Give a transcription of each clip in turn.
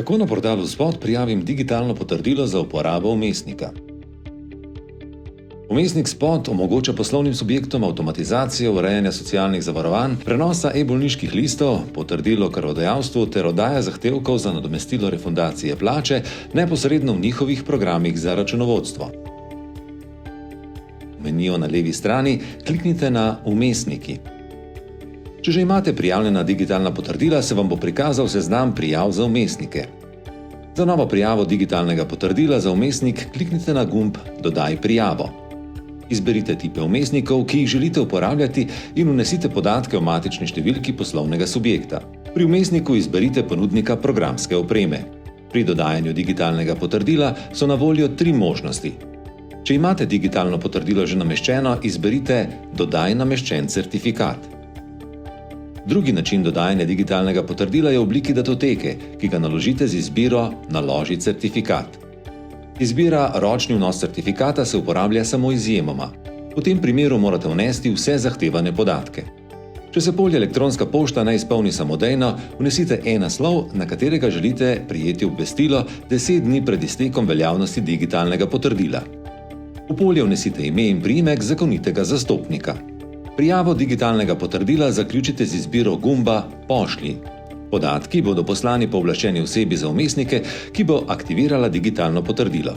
Kako na portalu Spot prijavim digitalno potrdilo za uporabo vmesnika? Vmesnik Spot omogoča poslovnim subjektom avtomatizacijo urejanja socialnih zavarovanj, prenosa e-bolniških listov, potrdilo krvodajalstvu ter oddaja zahtevkov za nadomestilo refundacije plače neposredno v njihovih programih za računovodstvo. V meniju na levi strani kliknite na Vmesniki. Če že imate prijavljena digitalna potrdila, se vam bo prikazal seznam prijav za vmesnike. Za novo prijavo digitalnega potrdila za vmesnik kliknite na gumb Dodaj prijavo. Izberite tipe vmesnikov, ki jih želite uporabljati, in vnesite podatke o matični številki poslovnega subjekta. Pri vmesniku izberite ponudnika programske opreme. Pri dodajanju digitalnega potrdila so na voljo 3 možnosti. Če imate digitalno potrdilo že nameščeno, izberite Dodaj nameščen certifikat. Drugi način dodajanja digitalnega potrdila je v obliki datoteke, ki ga naložite z izbiro Naloži certifikat. Izbira Ročni vnos certifikata se uporablja samo izjemoma. V tem primeru morate vnesti vse zahtevane podatke. Če se polje elektronska pošta ne izpolni samodejno, vnesite e-naslov, na katerega želite prejeti obvestilo 10 dni pred iztekom veljavnosti digitalnega potrdila. V polje vnesite ime in priimek zakonitega zastopnika. Prijavo digitalnega potrdila zaključite z izbiro gumba Pošlji. Podatki bodo poslani pooblaščeni osebi za vmesnike, ki bo aktivirala digitalno potrdilo.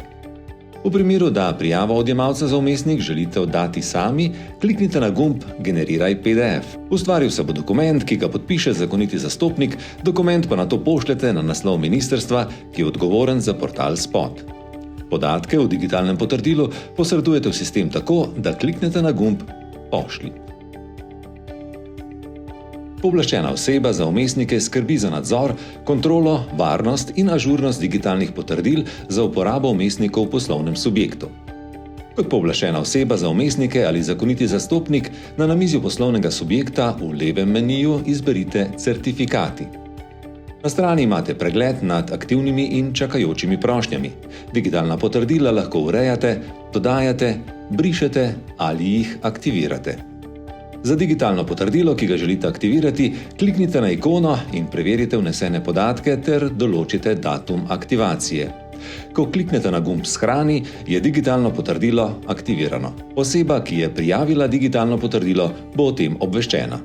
V primeru, da prijavo odjemalca za vmesnik želite oddati sami, kliknite na gumb Generiraj PDF. Ustvaril se bo dokument, ki ga podpiše zakoniti zastopnik, dokument pa nato pošljete na naslov ministrstva, ki je odgovoren za portal Spot. Podatke v digitalnem potrdilu posredujete v sistem tako, da kliknete na gumb Pošlji. Pooblaščena oseba za vmesnike skrbi za nadzor, kontrolo, varnost in ažurnost digitalnih potrdil za uporabo vmesnikov v poslovnem subjektu. Kot pooblaščena oseba za vmesnike ali zakoniti zastopnik na namizju poslovnega subjekta v levem meniju izberite Certifikati. Na strani imate pregled nad aktivnimi in čakajočimi prošnjami. Digitalna potrdila lahko urejate, dodajate, brišete ali jih aktivirate. Za digitalno potrdilo, ki ga želite aktivirati, kliknite na ikono in preverite vnesene podatke ter določite datum aktivacije. Ko kliknete na gumb Shrani, je digitalno potrdilo aktivirano. Oseba, ki je prijavila digitalno potrdilo, bo o tem obveščena.